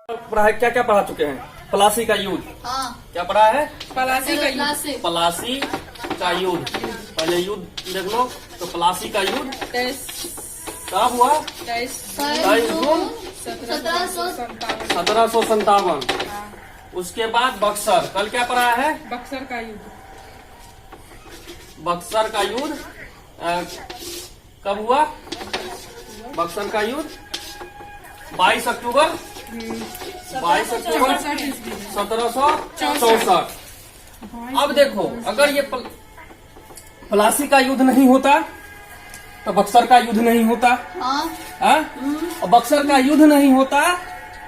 पढ़ा है, क्या क्या पढ़ा चुके हैं? पलासी का युद्ध। हाँ। क्या पढ़ा है? पलासी का युद्ध। पलासी का युद्ध। पहले युद्ध देख लो। तो पलासी का युद्ध कब हुआ? 23 जून 1757। उसके बाद बक्सर। कल क्या पढ़ा है? बक्सर का युद्ध। बक्सर का युद्ध कब हुआ? बक्सर का युद्ध 22 अक्टूबर 1764। अब देखो, अगर ये पलासी का युद्ध नहीं होता तो बक्सर का युद्ध नहीं होता। हाँ? और बक्सर का युद्ध नहीं होता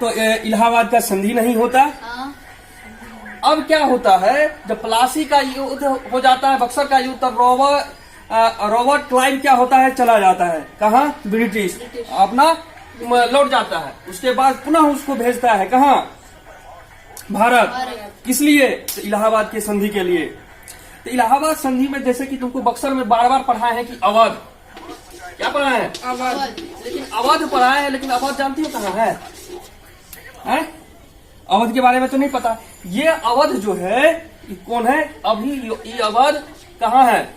तो इलाहाबाद का संधि नहीं होता। अब क्या होता है, जब पलासी का युद्ध हो जाता है, बक्सर का युद्ध, तब रॉबर्ट क्लाइव क्या होता है, चला जाता है। कहाँ? ब्रिटिश अपना लौट जाता है। उसके बाद पुनः उसको भेजता है कहाँ? भारत। किस लिए? तो इलाहाबाद के संधि के लिए। तो इलाहाबाद संधि में जैसे कि तुमको बक्सर में बार बार पढ़ाए हैं कि अवध। क्या पढ़ा है? अवध। लेकिन अवध पढ़ाए हैं, लेकिन अवध जानती हो कहाँ है? अवध के बारे में तो नहीं पता। ये अवध जो है ये कौन है? अभी ये अवध कहाँ है?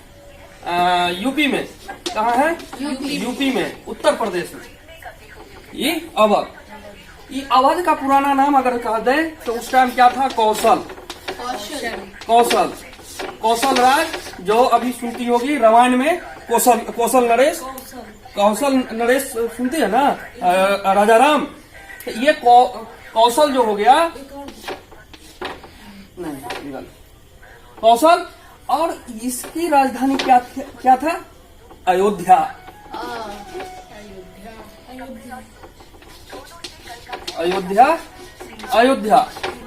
यूपी में। कहाँ है? यूपी में, उत्तर प्रदेश में। ये अवध। ये अवध का पुराना नाम अगर कह दे तो उस टाइम क्या था? कौशल राज, जो अभी सुनती होगी रामायण में। कौशल नरेश सुनती है ना, राजा राम। तो ये कौशल जो हो गया, नहीं कौशल, और इसकी राजधानी क्या था? अयोध्या। अयोध्या।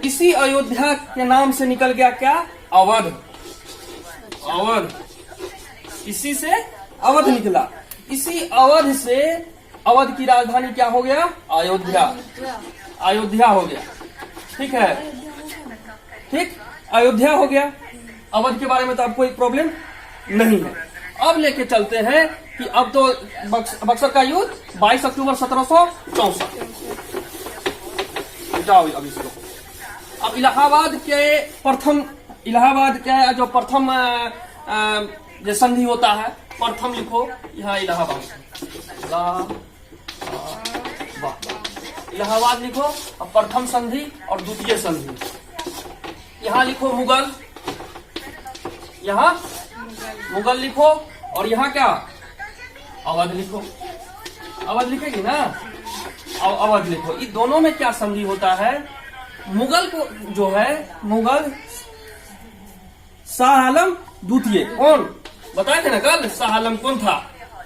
इसी अयोध्या के नाम से निकल गया क्या? अवध। इसी से अवध निकला। इसी अवध से अवध की राजधानी क्या हो गया? अयोध्या हो गया। ठीक है, ठीक, अयोध्या हो गया। अवध के बारे में तो आपको कोई प्रॉब्लम नहीं है। अब लेके चलते हैं कि अब तो बक्सर का युद्ध 22 अक्टूबर 1764। जाओ अब इसको। अब इलाहाबाद का जो प्रथम जो संधि होता है, प्रथम लिखो यहाँ इलाहाबाद। इलाहाबाद लिखो, और प्रथम संधि और द्वितीय संधि। यहाँ लिखो मुगल, यहाँ मुगल लिखो, और यहाँ क्या? अवध लिखो। अवध लिखेगी ना? अवध लिखो। ये दोनों में क्या संधि होता है? मुगल को जो है, मुगल शाह आलम द्वितीय। कौन बताए थे ना कल? शाह आलम कौन था?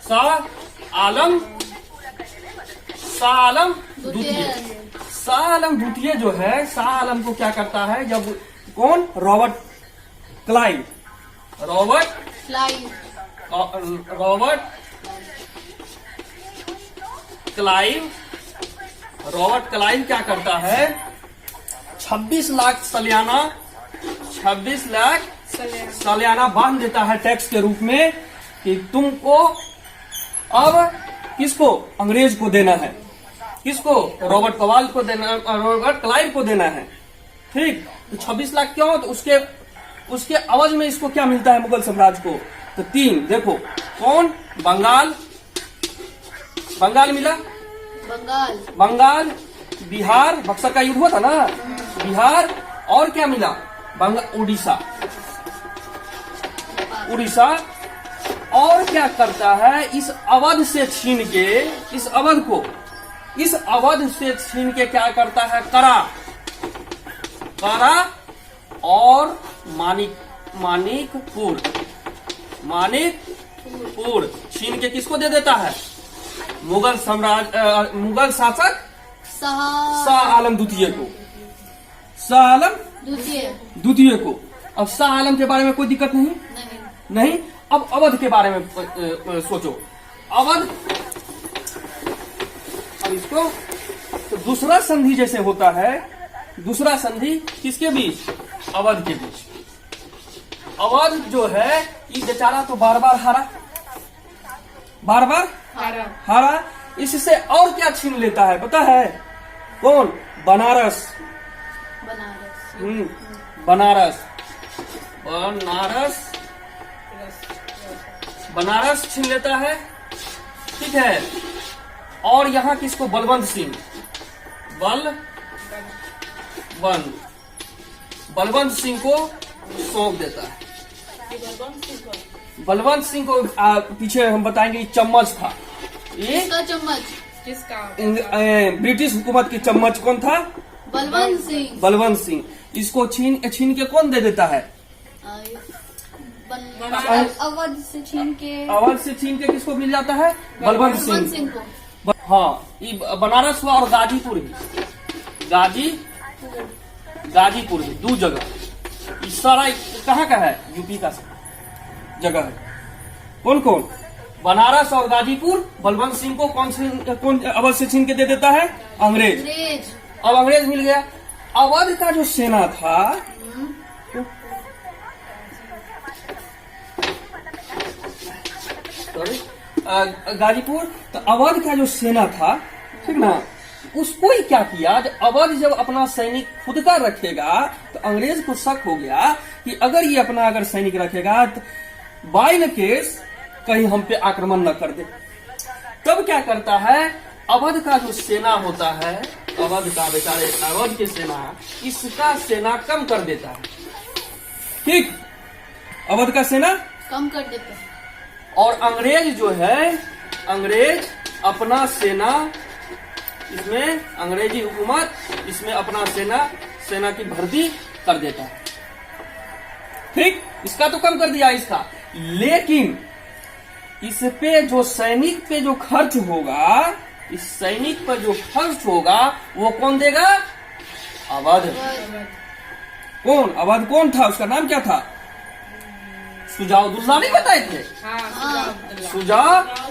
शाह आलम द्वितीय। शाह आलम द्वितीय जो है, शाह आलम को क्या करता है, जब कौन? रॉबर्ट क्लाइव क्या करता है? 26 लाख सालियाना बांध देता है टैक्स के रूप में, कि तुमको अब किसको? अंग्रेज को देना है। किसको? रॉबर्ट क्लाइव को देना है। ठीक, तो 26 लाख क्यों? तो उसके अवध में इसको क्या मिलता है मुगल साम्राज्य को? तो 3 देखो, कौन? बंगाल मिला, बंगाल, बिहार, बक्सर का युद्ध हुआ था ना, बिहार, और क्या मिला? उड़ीसा। और क्या करता है? इस अवध से छीन के क्या करता है? करा और मानिकपुर छीन के किसको दे देता है? मुगल शासक शाह आलम द्वितीय को। अब शाह आलम के बारे में कोई दिक्कत नहीं। अब अवध के बारे में सोचो। अवध, अब इसको तो दूसरा संधि जैसे होता है, दूसरा संधि किसके बीच? अवध के बीच। अवध जो है, ये बेचारा तो बार बार हारा। इससे और क्या छीन लेता है पता है? कौन? बनारस। बनारस। बनारस, बनारस, बनारस छीन लेता है, ठीक है। और यहाँ किसको, बलवंत सिंह, बलवंत सिंह को सौंप देता है। बलवंत सिंह को पीछे हम बताएंगे, चम्मच था ये, चम्मच किसका? ब्रिटिश हुकूमत की चम्मच कौन था? बलवंत सिंह। बलवंत सिंह। इसको छीन के कौन दे देता है? अवध से छीन के, अवध से छीन के किसको मिल जाता है? बलवंत सिंह को। हाँ, ये बनारस हुआ और गाजीपुर भी, गाजीपुर भी, 2 जगह। इस सारा कहाँ का है? यूपी का जगह है। कौन कौन? बनारस और गाजीपुर। बलवंत सिंह को कौन अवध से छीन के दे देता है? अंग्रेज। अब अंग्रेज मिल गया। अवध का जो सेना था, गाजीपुर, तो अवध का जो सेना था, ठीक ना, उसको ही क्या किया, अवध जब अपना सैनिक खुद का रखेगा तो अंग्रेज को शक हो गया कि अगर ये अपना अगर सैनिक रखेगा तो बाय न केस कहीं हम पे आक्रमण न कर दे। तब क्या करता है, अवध का जो सेना होता है, अवध का बेचारे अवध की सेना, इसका सेना कम कर देता है, ठीक, अवध का सेना कम कर देते हैं। और अंग्रेज जो है, अंग्रेज अपना सेना, इसमें अंग्रेजी हुकूमत इसमें अपना सेना की भर्ती कर देता है, ठीक। इसका तो कम कर दिया इसका, लेकिन इस पे जो सैनिक पे जो खर्च होगा, इस सैनिक पर जो खर्च होगा वो कौन देगा? अवध। कौन अवध? कौन था? उसका नाम क्या था? सुजाउद्दौला नहीं बताए थे? सुजाउद्दौला।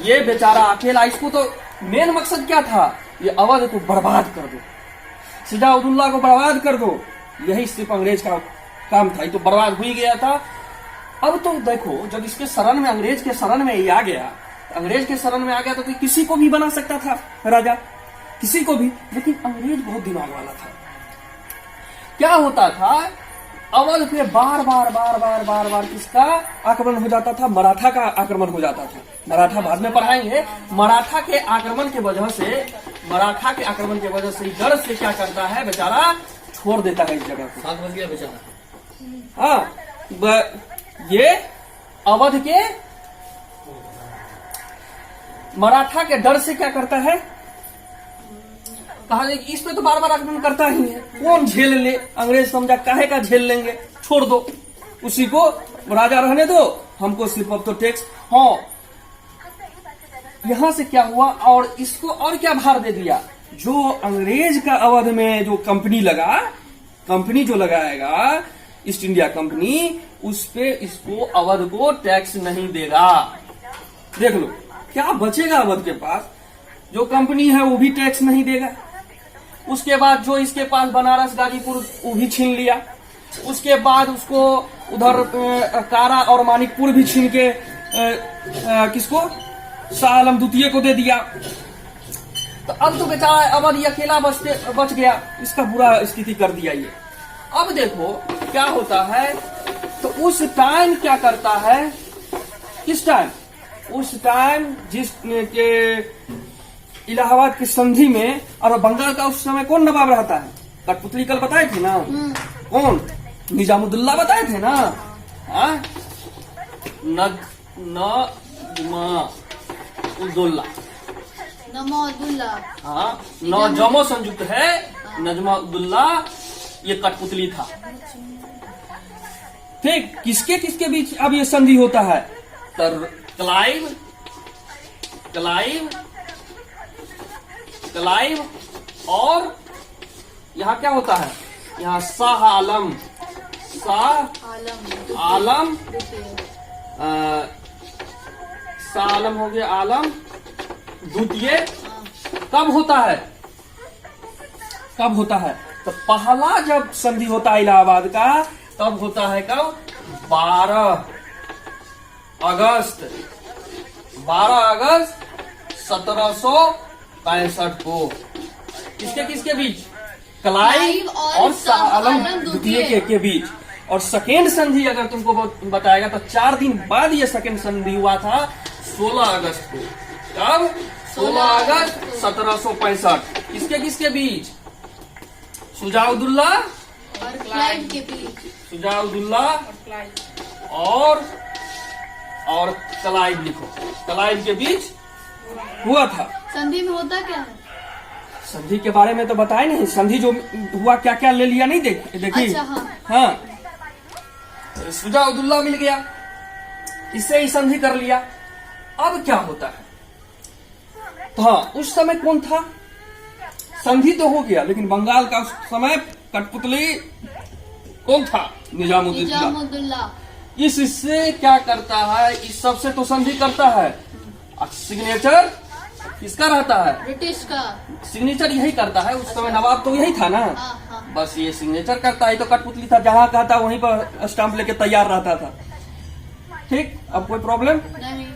ये बेचारा अकेला, इसको तो मेन मकसद क्या था, ये अवध को बर्बाद कर दो, सुजाउद्दौला को बर्बाद कर दो, यही सिर्फ अंग्रेज का काम था। ये तो बर्बाद हो ही गया था। अब तो देखो, जब इसके शरण में, अंग्रेज के शरण में ये आ गया, अंग्रेज के शरण में आ गया तो किसी को भी बना सकता था राजा, किसी को भी। लेकिन अंग्रेज बहुत दिमाग वाला था। क्या होता था, अवध पे बार बार किसका आक्रमण हो जाता था? मराठा का आक्रमण हो जाता था। मराठा बाद में पढ़ाएंगे। मराठा के आक्रमण के वजह से, मराठा के आक्रमण के वजह से डर से क्या करता है, बेचारा छोड़ देता है इस जगह को। 7 बज गया बेचारा। हाँ, ये अवध के मराठा के डर से क्या करता है, कहा कि इस पे तो बार बार आक्रमण करता ही है, कौन झेल ले। अंग्रेज समझा काहे का झेल लेंगे, छोड़ दो, उसी को राजा रहने दो, हमको सिर्फ अब तो टैक्स। हाँ, यहां से क्या हुआ, और इसको और क्या भार दे दिया, जो अंग्रेज का अवध में जो कंपनी जो लगाएगा, ईस्ट इंडिया कंपनी, उस पे इसको अवध को टैक्स नहीं देगा। देख लो क्या बचेगा अवध के पास, जो कंपनी है वो भी टैक्स नहीं देगा। उसके बाद जो इसके पास बनारस गाजीपुर वो भी छीन लिया। उसके बाद उसको उधर कारा और मानिकपुर भी छीन के किसको, शाह आलम द्वितीय को दे दिया। तो अब तो बेचारा अवध ये अकेला बच गया, इसका बुरा स्थिति कर दिया ये। अब देखो क्या होता है, तो उस टाइम क्या करता है, किस टाइम, उस टाइम जिस के इलाहाबाद की संधि में, और बंगाल का उस समय कौन नवाब रहता है, कठपुतली कल बताए थे ना, कौन, निजामुद्दौला बताए थे ना। हाँ, नजमुद्दौला, हाँ, नौजमो संयुक्त है, नजमुद्दौला ये कठपुतली था, ठीक। किसके किसके बीच अब ये संधि होता है, क्लाइव और यहाँ क्या होता है, यहाँ शाह आलम हो गया, आलम द्वितीय। कब होता है, तो पहला जब संधि होता है इलाहाबाद का, तब होता है कब, 12 अगस्त 1765 को। किसके किसके बीच? क्लाइव और शाह आलम द्वितीय के बीच। और सेकेंड संधि अगर तुमको बताएगा तो 4 दिन बाद ये सेकेंड संधि हुआ था, 16 अगस्त को। कब? 16 अगस्त 1765। किसके किसके बीच? शुजाउद्दौला और क्लाइव के बीच। शुजाउद्दौला और क्लाइव लिखो, क्लाइव के बीच हुआ था। संधि में होता क्या है? संधि के बारे में तो बताए नहीं, संधि जो हुआ क्या क्या ले लिया नहीं देखी। अच्छा, हाँ, शुजाउद्दौला मिल गया, इससे ही संधि कर लिया। अब क्या होता है? तो हाँ, उस समय कौन था? संधि तो हो गया, लेकिन बंगाल का उस समय कठपुतली कौन था? निजामुद्दौला। इससे क्या करता है? इस सबसे तो संधि करता है। सिग्नेचर किसका रहता है? ब्रिटिश का। सिग्नेचर यही करता है, उस समय नवाब तो यही था ना। हाँ। बस ये सिग्नेचर करता है, तो कठपुतली था, जहाँ कहता वहीं पर स्टाम्प लेके तैयार रहता था। ठीक, अब कोई प्रॉब्लम नहीं।